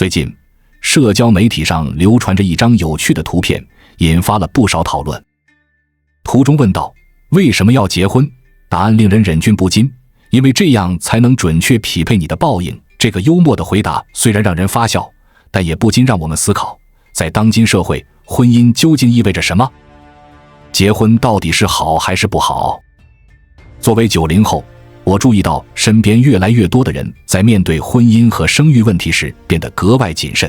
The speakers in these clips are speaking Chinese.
最近，社交媒体上流传着一张有趣的图片，引发了不少讨论。图中问道：为什么要结婚？答案令人忍俊不禁，因为这样才能准确匹配你的报应。这个幽默的回答虽然让人发笑，但也不禁让我们思考，在当今社会，婚姻究竟意味着什么？结婚到底是好还是不好？作为90后，我注意到身边越来越多的人在面对婚姻和生育问题时变得格外谨慎。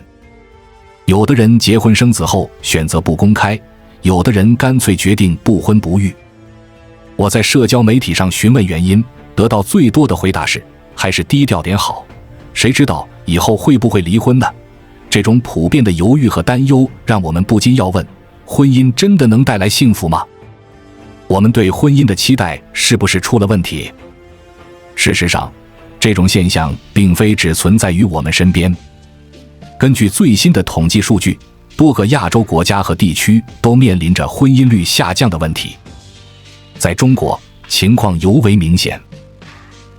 有的人结婚生子后选择不公开，有的人干脆决定不婚不育。我在社交媒体上询问原因，得到最多的回答是还是低调点好，谁知道以后会不会离婚呢？这种普遍的犹豫和担忧让我们不禁要问，婚姻真的能带来幸福吗？我们对婚姻的期待是不是出了问题？事实上，这种现象并非只存在于我们身边。根据最新的统计数据，多个亚洲国家和地区都面临着婚姻率下降的问题。在中国，情况尤为明显。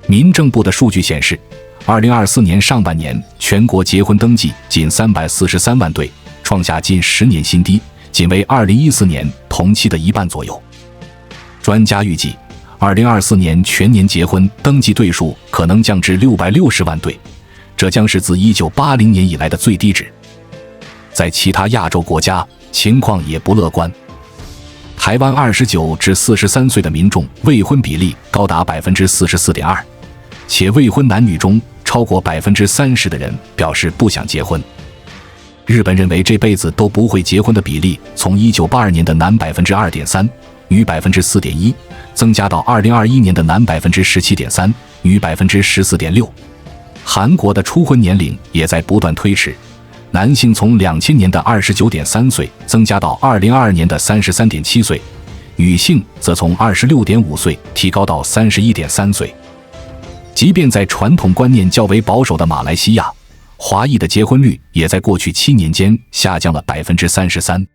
民政部的数据显示，2024年上半年全国结婚登记仅343万对，创下近10年新低，仅为2014年同期的一半左右。专家预计，2024年全年结婚登记对数可能降至660万对，这将是自1980年以来的最低值。在其他亚洲国家，情况也不乐观。台湾29至43岁的民众未婚比例高达 44.2%， 且未婚男女中超过 30% 的人表示不想结婚。日本认为这辈子都不会结婚的比例从1982年的男 2.3%， 女 4.1%， 增加到2021年的男 17.3%， 女 14.6%。韩国的初婚年龄也在不断推迟，男性从2000年的 29.3 岁增加到2022年的 33.7 岁，女性则从 26.5 岁提高到 31.3 岁。即便在传统观念较为保守的马来西亚，华裔的结婚率也在过去7年间下降了 33%。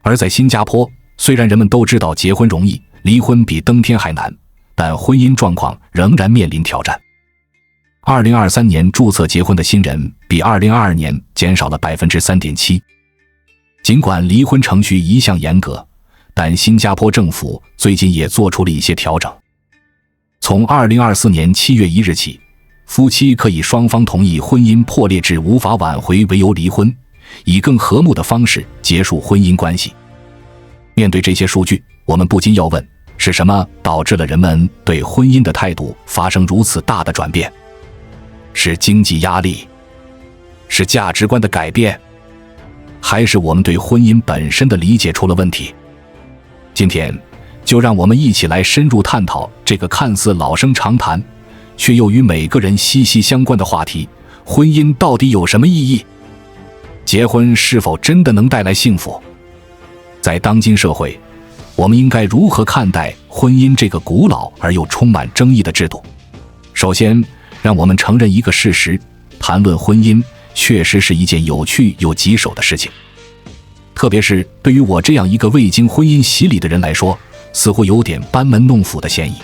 而在新加坡，虽然人们都知道结婚容易，离婚比登天还难，但婚姻状况仍然面临挑战。2023年注册结婚的新人比2022年减少了 3.7%。尽管离婚程序一向严格，但新加坡政府最近也做出了一些调整。从2024年7月1日起，夫妻可以双方同意婚姻破裂至无法挽回为由离婚，以更和睦的方式结束婚姻关系。面对这些数据，我们不禁要问，是什么导致了人们对婚姻的态度发生如此大的转变？是经济压力？是价值观的改变？还是我们对婚姻本身的理解出了问题？今天就让我们一起来深入探讨这个看似老生常谈，却又与每个人息息相关的话题：婚姻到底有什么意义？结婚是否真的能带来幸福？在当今社会，我们应该如何看待婚姻这个古老而又充满争议的制度？首先，让我们承认一个事实，谈论婚姻确实是一件有趣又棘手的事情。特别是对于我这样一个未经婚姻洗礼的人来说，似乎有点班门弄斧的嫌疑。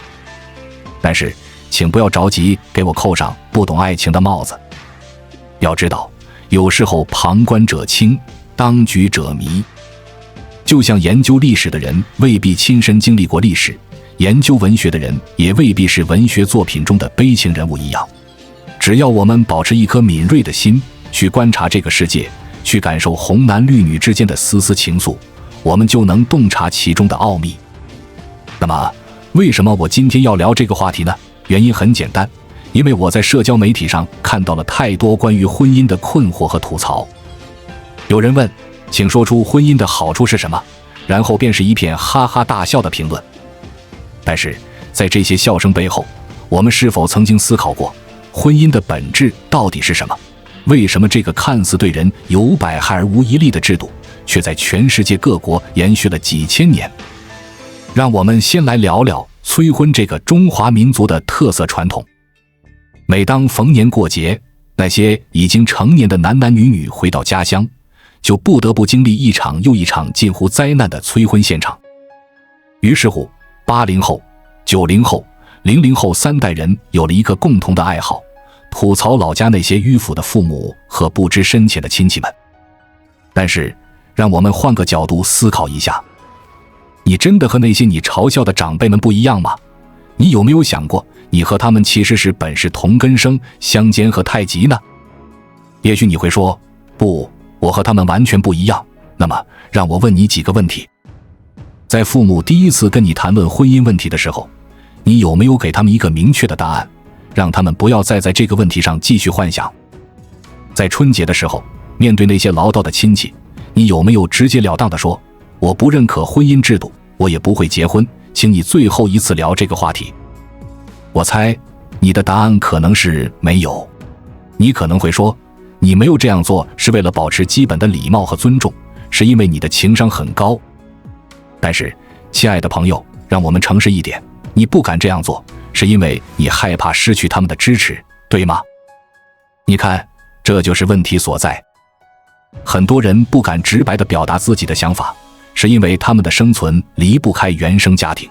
但是，请不要着急给我扣上不懂爱情的帽子。要知道，有时候旁观者清，当局者迷。就像研究历史的人未必亲身经历过历史，研究文学的人也未必是文学作品中的悲情人物一样。只要我们保持一颗敏锐的心，去观察这个世界，去感受红男绿女之间的丝丝情愫，我们就能洞察其中的奥秘。那么，为什么我今天要聊这个话题呢？原因很简单，因为我在社交媒体上看到了太多关于婚姻的困惑和吐槽。有人问，请说出婚姻的好处是什么？然后便是一片哈哈大笑的评论。但是，在这些笑声背后，我们是否曾经思考过，婚姻的本质到底是什么？为什么这个看似对人有百害而无一利的制度，却在全世界各国延续了几千年？让我们先来聊聊催婚这个中华民族的特色传统。每当逢年过节，那些已经成年的男男女女回到家乡，就不得不经历一场又一场近乎灾难的催婚现场。于是乎，80后、90后、00后3代人有了一个共同的爱好，吐槽老家那些迂腐的父母和不知深浅的亲戚们。但是，让我们换个角度思考一下，你真的和那些你嘲笑的长辈们不一样吗？你有没有想过，你和他们其实是本是同根生，相煎何太急呢？也许你会说，不，我和他们完全不一样。那么，让我问你几个问题。在父母第一次跟你谈论婚姻问题的时候，你有没有给他们一个明确的答案，让他们不要再在这个问题上继续幻想？在春节的时候，面对那些唠叨的亲戚，你有没有直截了当地说，我不认可婚姻制度，我也不会结婚，请你最后一次聊这个话题？我猜你的答案可能是没有。你可能会说，你没有这样做是为了保持基本的礼貌和尊重，是因为你的情商很高。但是，亲爱的朋友，让我们诚实一点，你不敢这样做，是因为你害怕失去他们的支持，对吗？你看，这就是问题所在。很多人不敢直白地表达自己的想法，是因为他们的生存离不开原生家庭。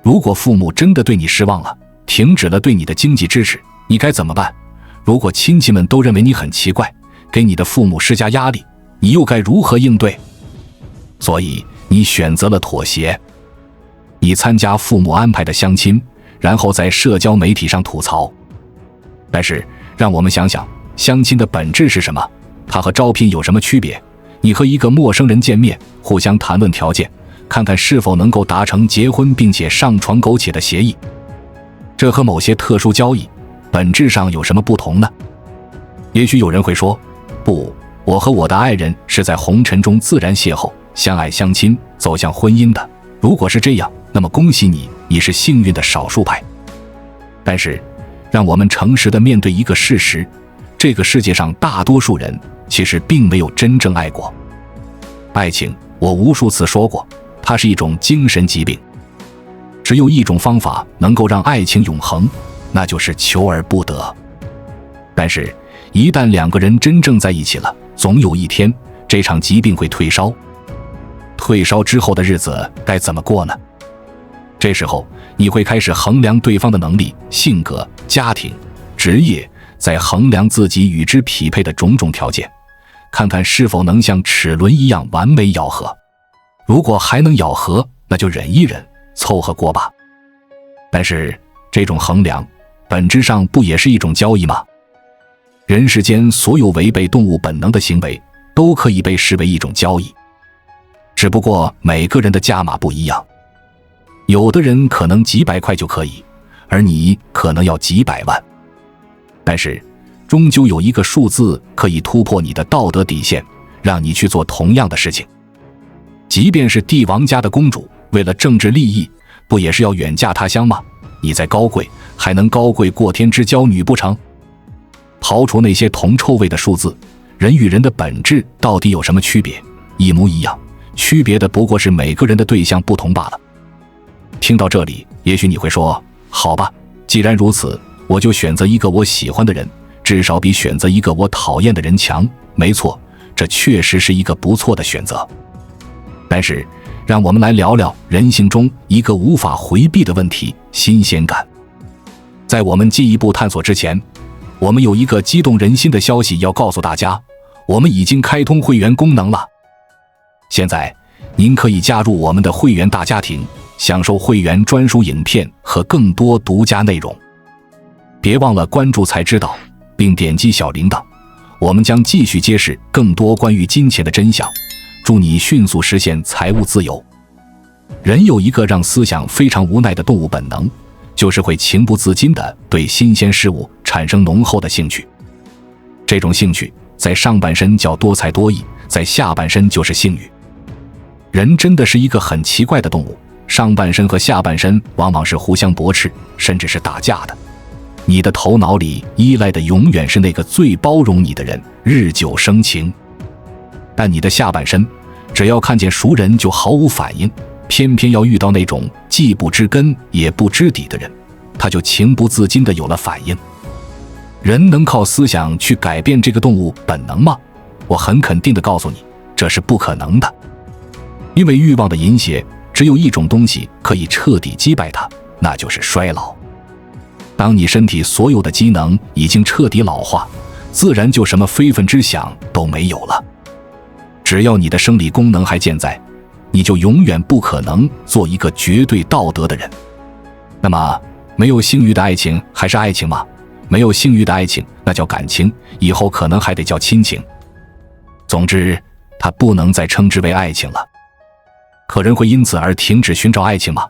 如果父母真的对你失望了，停止了对你的经济支持，你该怎么办？如果亲戚们都认为你很奇怪，给你的父母施加压力，你又该如何应对？所以你选择了妥协，你参加父母安排的相亲，然后在社交媒体上吐槽。但是让我们想想，相亲的本质是什么？它和招聘有什么区别？你和一个陌生人见面，互相谈论条件，看看是否能够达成结婚并且上床苟且的协议。这和某些特殊交易本质上有什么不同呢？也许有人会说，不，我和我的爱人是在红尘中自然邂逅，相爱相亲，走向婚姻的。如果是这样，那么恭喜你，你是幸运的少数派。但是，让我们诚实地面对一个事实，这个世界上大多数人其实并没有真正爱过。爱情，我无数次说过，它是一种精神疾病。只有一种方法能够让爱情永恒，那就是求而不得。但是，一旦两个人真正在一起了，总有一天，这场疾病会退烧。退烧之后的日子该怎么过呢？这时候，你会开始衡量对方的能力、性格、家庭、职业，再衡量自己与之匹配的种种条件，看看是否能像齿轮一样完美咬合。如果还能咬合，那就忍一忍，凑合过吧。但是，这种衡量本质上不也是一种交易吗？人世间所有违背动物本能的行为都可以被视为一种交易，只不过每个人的价码不一样。有的人可能几百块就可以，而你可能要几百万。但是，终究有一个数字可以突破你的道德底线，让你去做同样的事情。即便是帝王家的公主，为了政治利益，不也是要远嫁他乡吗？你再高贵，还能高贵过天之娇女不成？刨除那些铜臭味的数字，人与人的本质到底有什么区别？一模一样，区别的不过是每个人的对象不同罢了。听到这里，也许你会说，好吧，既然如此，我就选择一个我喜欢的人，至少比选择一个我讨厌的人强。没错，这确实是一个不错的选择。但是，让我们来聊聊人性中一个无法回避的问题——新鲜感。在我们进一步探索之前，我们有一个激动人心的消息要告诉大家，我们已经开通会员功能了。现在，您可以加入我们的会员大家庭，享受会员专属影片和更多独家内容。别忘了关注才知道，并点击小铃铛，我们将继续揭示更多关于金钱的真相，祝你迅速实现财务自由。人有一个让思想非常无奈的动物本能，就是会情不自禁地对新鲜事物产生浓厚的兴趣。这种兴趣在上半身叫多才多艺，在下半身就是性欲。人真的是一个很奇怪的动物，上半身和下半身往往是互相驳斥，甚至是打架的。你的头脑里依赖的永远是那个最包容你的人，日久生情。但你的下半身只要看见熟人就毫无反应，偏偏要遇到那种既不知根也不知底的人，他就情不自禁地有了反应。人能靠思想去改变这个动物本能吗？我很肯定地告诉你，这是不可能的。因为欲望的淫邪只有一种东西可以彻底击败它，那就是衰老。当你身体所有的机能已经彻底老化，自然就什么非分之想都没有了。只要你的生理功能还健在，你就永远不可能做一个绝对道德的人。那么，没有性欲的爱情还是爱情吗？没有性欲的爱情，那叫感情，以后可能还得叫亲情。总之，它不能再称之为爱情了。可人会因此而停止寻找爱情吗？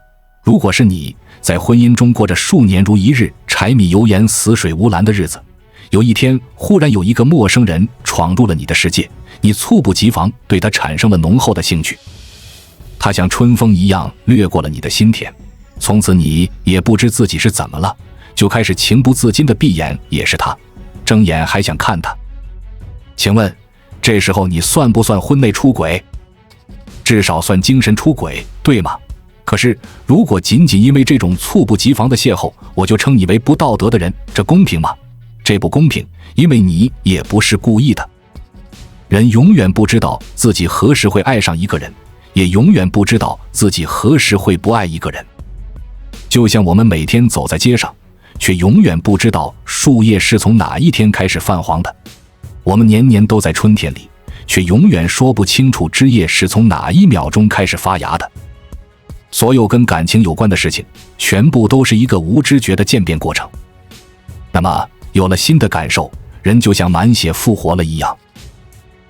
如果是你在婚姻中过着数年如一日、柴米油盐、死水无澜的日子，有一天忽然有一个陌生人闯入了你的世界，你猝不及防对他产生了浓厚的兴趣。他像春风一样掠过了你的心田，从此你也不知自己是怎么了，就开始情不自禁地闭眼也是他，睁眼还想看他。请问，这时候你算不算婚内出轨？至少算精神出轨，对吗？可是，如果仅仅因为这种猝不及防的邂逅，我就称你为不道德的人，这公平吗？这不公平，因为你也不是故意的。人永远不知道自己何时会爱上一个人，也永远不知道自己何时会不爱一个人。就像我们每天走在街上，却永远不知道树叶是从哪一天开始泛黄的。我们年年都在春天里，却永远说不清楚枝叶是从哪一秒钟开始发芽的。所有跟感情有关的事情，全部都是一个无知觉的渐变过程。那么，有了新的感受，人就像满血复活了一样。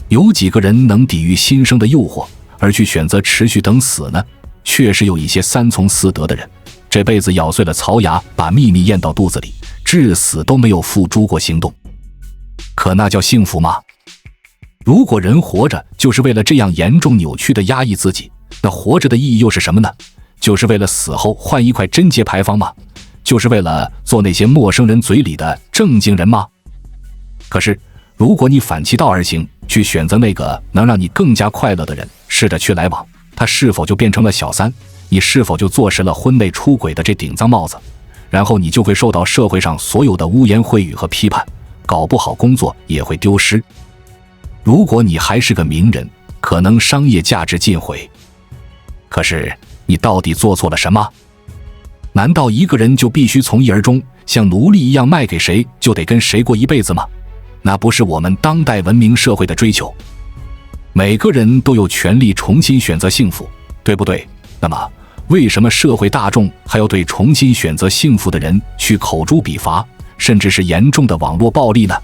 有几个人能抵御新生的诱惑，而去选择持续等死呢？确实有一些三从四德的人，这辈子咬碎了槽牙，把秘密咽到肚子里，至死都没有付诸过行动。可那叫幸福吗？如果人活着就是为了这样严重扭曲地压抑自己，那活着的意义又是什么呢？就是为了死后换一块贞洁牌坊吗？就是为了做那些陌生人嘴里的正经人吗？可是，如果你反其道而行，去选择那个能让你更加快乐的人，试着去来往，他是否就变成了小三？你是否就坐实了婚内出轨的这顶脏帽子？然后你就会受到社会上所有的污言秽语和批判，搞不好工作也会丢失。如果你还是个名人，可能商业价值尽毁。可是你到底做错了什么？难道一个人就必须从一而终，像奴隶一样卖给谁就得跟谁过一辈子吗？那不是我们当代文明社会的追求。每个人都有权利重新选择幸福，对不对？那么为什么社会大众还要对重新选择幸福的人去口诛笔伐，甚至是严重的网络暴力呢？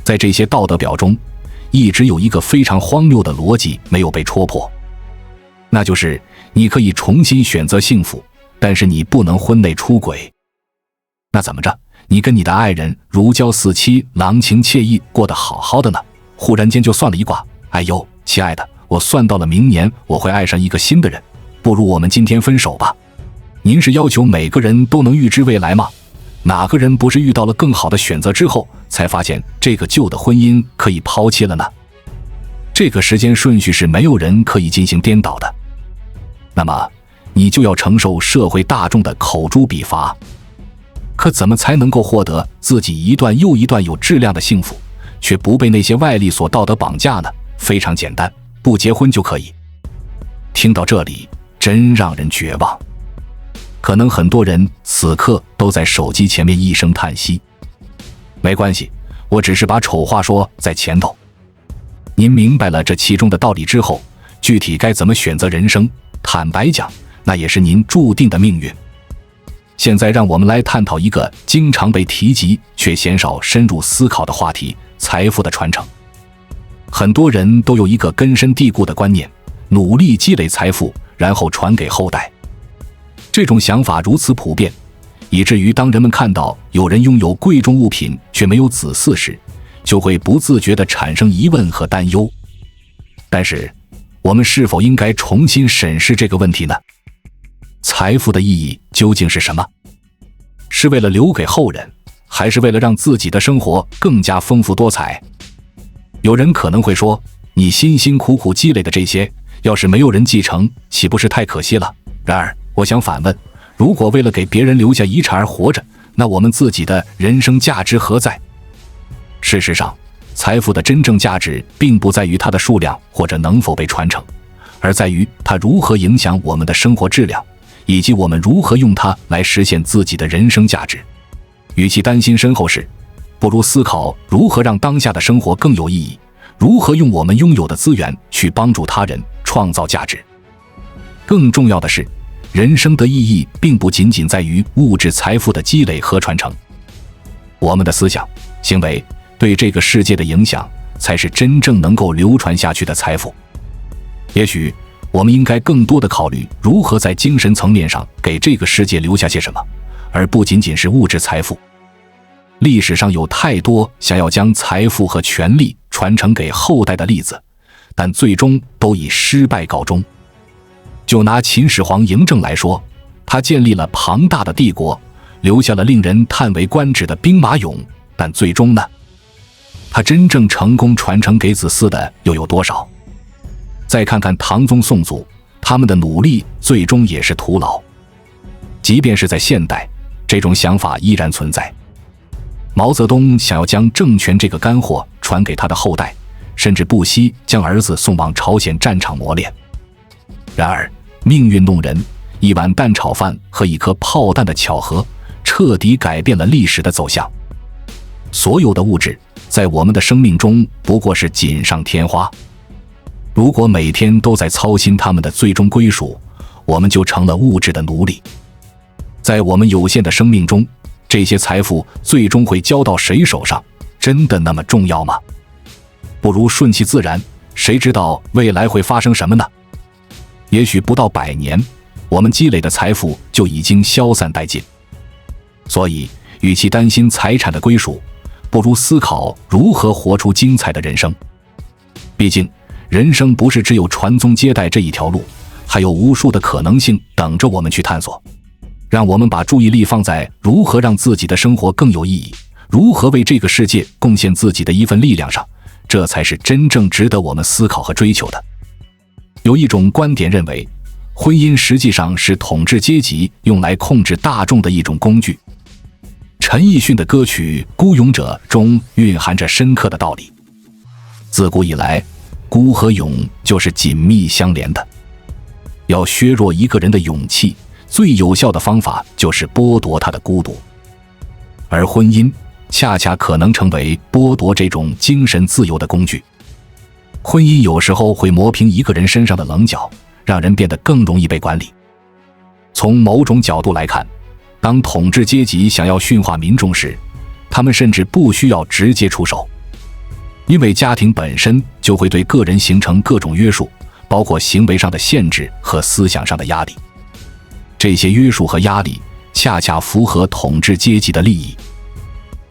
在这些道德表中，一直有一个非常荒谬的逻辑没有被戳破，那就是你可以重新选择幸福，但是你不能婚内出轨。那怎么着？你跟你的爱人如胶似漆，郎情妾意，过得好好的呢，忽然间就算了一卦，哎呦，亲爱的，我算到了明年我会爱上一个新的人，不如我们今天分手吧。您是要求每个人都能预知未来吗？哪个人不是遇到了更好的选择之后，才发现这个旧的婚姻可以抛弃了呢？这个时间顺序是没有人可以进行颠倒的。那么，你就要承受社会大众的口诛笔伐。可怎么才能够获得自己一段又一段有质量的幸福，却不被那些外力所道德绑架呢？非常简单，不结婚就可以。听到这里，真让人绝望。可能很多人此刻都在手机前面一声叹息。没关系，我只是把丑话说在前头。您明白了这其中的道理之后，具体该怎么选择人生，坦白讲，那也是您注定的命运。现在让我们来探讨一个经常被提及却鲜少深入思考的话题：财富的传承。很多人都有一个根深蒂固的观念，努力积累财富，然后传给后代。这种想法如此普遍，以至于当人们看到有人拥有贵重物品却没有子嗣时，就会不自觉地产生疑问和担忧。但是，我们是否应该重新审视这个问题呢？财富的意义究竟是什么？是为了留给后人，还是为了让自己的生活更加丰富多彩？有人可能会说，你辛辛苦苦积累的这些，要是没有人继承，岂不是太可惜了？然而，我想反问，如果为了给别人留下遗产而活着，那我们自己的人生价值何在？事实上，财富的真正价值并不在于它的数量或者能否被传承，而在于它如何影响我们的生活质量，以及我们如何用它来实现自己的人生价值。与其担心身后事，不如思考如何让当下的生活更有意义，如何用我们拥有的资源去帮助他人，创造价值。更重要的是，人生的意义并不仅仅在于物质财富的积累和传承，我们的思想、行为对这个世界的影响，才是真正能够流传下去的财富。也许我们应该更多地考虑如何在精神层面上给这个世界留下些什么，而不仅仅是物质财富。历史上有太多想要将财富和权力传承给后代的例子，但最终都以失败告终。就拿秦始皇嬴政来说，他建立了庞大的帝国，留下了令人叹为观止的兵马俑，但最终呢？他真正成功传承给子嗣的又有多少？再看看唐宗宋祖，他们的努力最终也是徒劳。即便是在现代，这种想法依然存在。毛泽东想要将政权这个干货传给他的后代，甚至不惜将儿子送往朝鲜战场磨练。然而命运弄人，一碗蛋炒饭和一颗炮弹的巧合，彻底改变了历史的走向。所有的物质在我们的生命中不过是锦上添花，如果每天都在操心他们的最终归属，我们就成了物质的奴隶。在我们有限的生命中，这些财富最终会交到谁手上，真的那么重要吗？不如顺其自然，谁知道未来会发生什么呢？也许不到100年，我们积累的财富就已经消散殆尽。所以与其担心财产的归属，不如思考如何活出精彩的人生。毕竟人生不是只有传宗接代这一条路，还有无数的可能性等着我们去探索。让我们把注意力放在如何让自己的生活更有意义，如何为这个世界贡献自己的一份力量上，这才是真正值得我们思考和追求的。有一种观点认为，婚姻实际上是统治阶级用来控制大众的一种工具。陈奕迅的歌曲《孤勇者》中蕴含着深刻的道理。自古以来，孤和勇就是紧密相连的。要削弱一个人的勇气，最有效的方法就是剥夺他的孤独。而婚姻恰恰可能成为剥夺这种精神自由的工具。婚姻有时候会磨平一个人身上的棱角，让人变得更容易被管理。从某种角度来看，当统治阶级想要驯化民众时，他们甚至不需要直接出手，因为家庭本身就会对个人形成各种约束，包括行为上的限制和思想上的压力。这些约束和压力恰恰符合统治阶级的利益。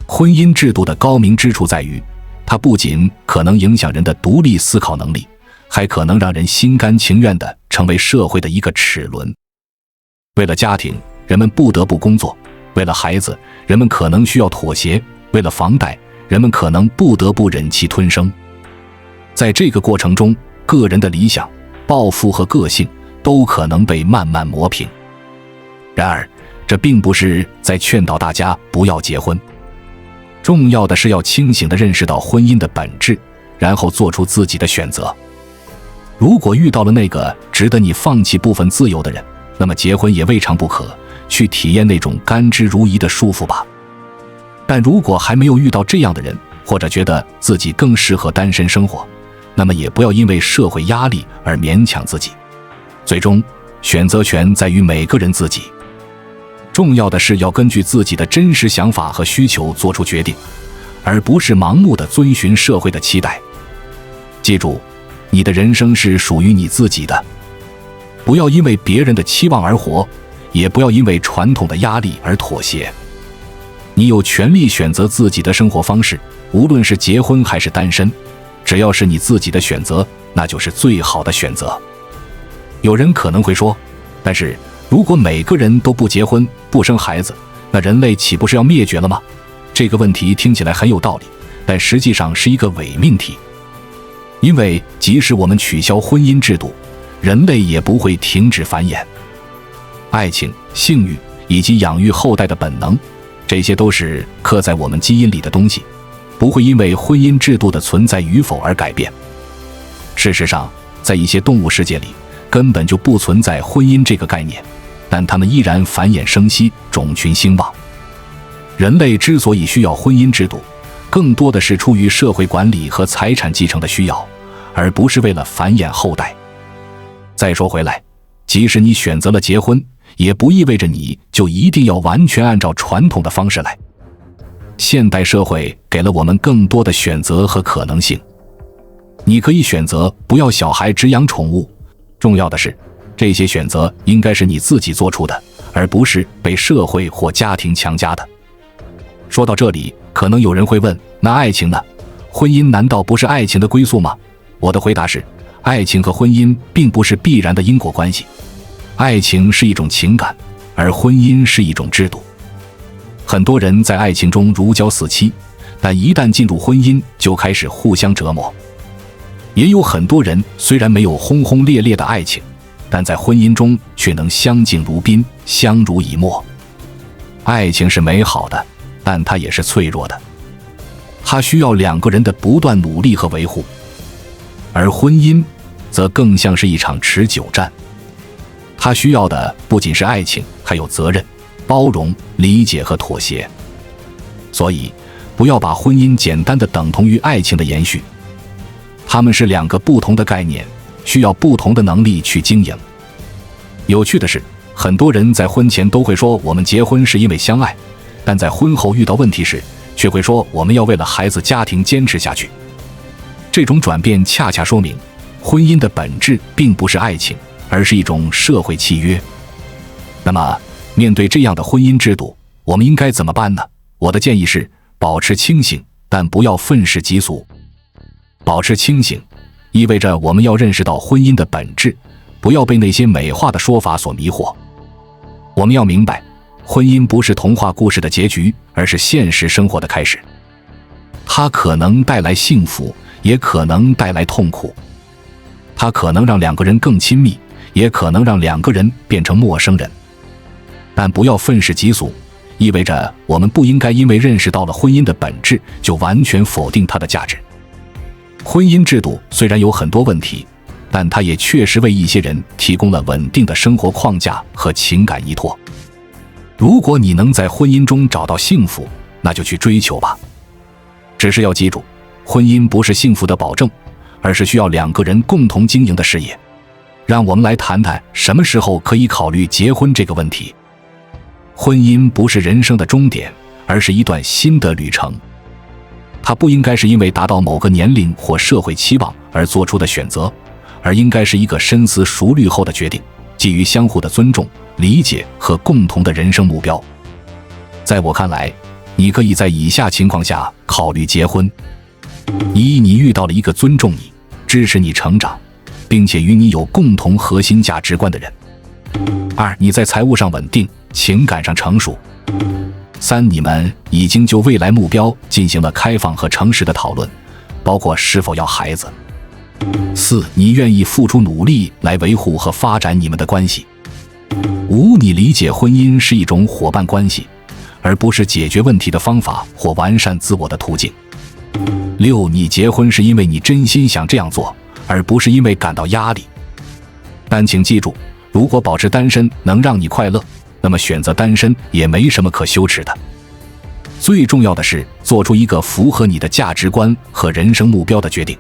婚姻制度的高明之处在于，它不仅可能影响人的独立思考能力，还可能让人心甘情愿地成为社会的一个齿轮。为了家庭，人们不得不工作；为了孩子，人们可能需要妥协；为了房贷，人们可能不得不忍气吞声。在这个过程中，个人的理想、抱负和个性都可能被慢慢磨平。然而，这并不是在劝导大家不要结婚。重要的是要清醒地认识到婚姻的本质，然后做出自己的选择。如果遇到了那个值得你放弃部分自由的人，那么结婚也未尝不可，去体验那种甘之如饴的束缚吧。但如果还没有遇到这样的人，或者觉得自己更适合单身生活，那么也不要因为社会压力而勉强自己。最终，选择权在于每个人自己。重要的是要根据自己的真实想法和需求做出决定，而不是盲目地遵循社会的期待。记住，你的人生是属于你自己的，不要因为别人的期望而活，也不要因为传统的压力而妥协。你有权利选择自己的生活方式，无论是结婚还是单身，只要是你自己的选择，那就是最好的选择。有人可能会说，但是如果每个人都不结婚、不生孩子，那人类岂不是要灭绝了吗？这个问题听起来很有道理，但实际上是一个伪命题。因为即使我们取消婚姻制度，人类也不会停止繁衍。爱情、性欲以及养育后代的本能，这些都是刻在我们基因里的东西，不会因为婚姻制度的存在与否而改变。事实上，在一些动物世界里，根本就不存在婚姻这个概念，但它们依然繁衍生息，种群兴旺。人类之所以需要婚姻制度，更多的是出于社会管理和财产继承的需要，而不是为了繁衍后代。再说回来，即使你选择了结婚，也不意味着你就一定要完全按照传统的方式来。现代社会给了我们更多的选择和可能性。你可以选择不要小孩，只养宠物。重要的是，这些选择应该是你自己做出的，而不是被社会或家庭强加的。说到这里，可能有人会问，那爱情呢？婚姻难道不是爱情的归宿吗？我的回答是，爱情和婚姻并不是必然的因果关系。爱情是一种情感，而婚姻是一种制度。很多人在爱情中如胶似漆，但一旦进入婚姻，就开始互相折磨。也有很多人虽然没有轰轰烈烈的爱情，但在婚姻中却能相敬如宾，相濡以沫。爱情是美好的，但它也是脆弱的，它需要两个人的不断努力和维护。而婚姻则更像是一场持久战，它需要的不仅是爱情，还有责任、包容、理解和妥协。所以，不要把婚姻简单的等同于爱情的延续，它们是两个不同的概念，需要不同的能力去经营。有趣的是，很多人在婚前都会说我们结婚是因为相爱，但在婚后遇到问题时，却会说我们要为了孩子家庭坚持下去。这种转变恰恰说明，婚姻的本质并不是爱情，而是一种社会契约。那么，面对这样的婚姻制度，我们应该怎么办呢？我的建议是，保持清醒，但不要愤世嫉俗。保持清醒，意味着我们要认识到婚姻的本质，不要被那些美化的说法所迷惑。我们要明白，婚姻不是童话故事的结局，而是现实生活的开始。它可能带来幸福，也可能带来痛苦。它可能让两个人更亲密，也可能让两个人变成陌生人。但不要愤世嫉俗，意味着我们不应该因为认识到了婚姻的本质，就完全否定它的价值。婚姻制度虽然有很多问题，但它也确实为一些人提供了稳定的生活框架和情感依托。如果你能在婚姻中找到幸福，那就去追求吧。只是要记住，婚姻不是幸福的保证，而是需要两个人共同经营的事业。让我们来谈谈什么时候可以考虑结婚这个问题。婚姻不是人生的终点，而是一段新的旅程。它不应该是因为达到某个年龄或社会期望而做出的选择，而应该是一个深思熟虑后的决定，基于相互的尊重、理解和共同的人生目标。在我看来，你可以在以下情况下考虑结婚：一、你遇到了一个尊重你、支持你成长，并且与你有共同核心价值观的人；二、你在财务上稳定，情感上成熟；三、你们已经就未来目标进行了开放和诚实的讨论，包括是否要孩子；四、你愿意付出努力来维护和发展你们的关系；五、你理解婚姻是一种伙伴关系，而不是解决问题的方法或完善自我的途径；六、你结婚是因为你真心想这样做，而不是因为感到压力。但请记住，如果保持单身能让你快乐，那么选择单身也没什么可羞耻的。最重要的是做出一个符合你的价值观和人生目标的决定。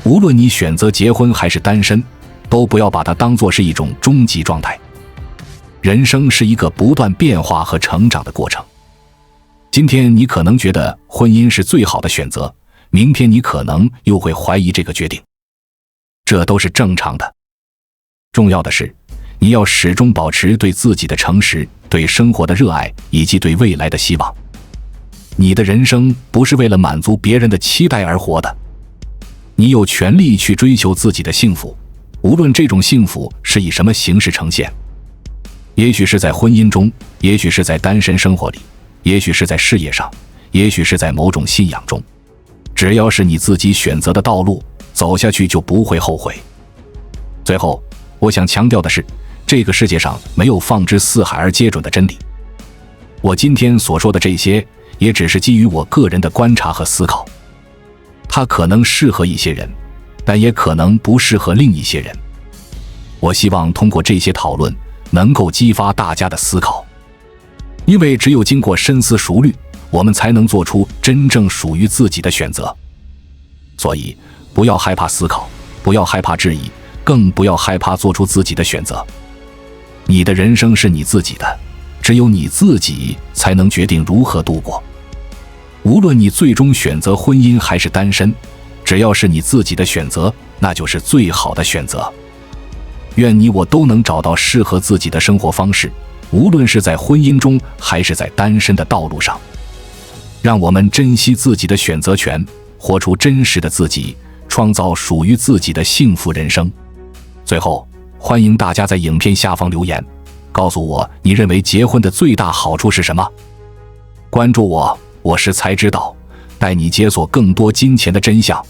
无论你选择结婚还是单身，都不要把它当作是一种终极状态。人生是一个不断变化和成长的过程。今天你可能觉得婚姻是最好的选择，明天你可能又会怀疑这个决定，这都是正常的。重要的是，你要始终保持对自己的诚实，对生活的热爱，以及对未来的希望。你的人生不是为了满足别人的期待而活的，你有权利去追求自己的幸福，无论这种幸福是以什么形式呈现。也许是在婚姻中，也许是在单身生活里，也许是在事业上，也许是在某种信仰中。只要是你自己选择的道路，走下去就不会后悔。最后，我想强调的是，这个世界上没有放之四海而皆准的真理。我今天所说的这些，也只是基于我个人的观察和思考。它可能适合一些人，但也可能不适合另一些人。我希望通过这些讨论，能够激发大家的思考。因为只有经过深思熟虑，我们才能做出真正属于自己的选择。所以，不要害怕思考，不要害怕质疑，更不要害怕做出自己的选择。你的人生是你自己的，只有你自己才能决定如何度过。无论你最终选择婚姻还是单身，只要是你自己的选择，那就是最好的选择。愿你我都能找到适合自己的生活方式，无论是在婚姻中还是在单身的道路上。让我们珍惜自己的选择权，活出真实的自己，创造属于自己的幸福人生。最后，欢迎大家在影片下方留言，告诉我你认为结婚的最大好处是什么。关注我，我是才知道，带你解锁更多金钱的真相。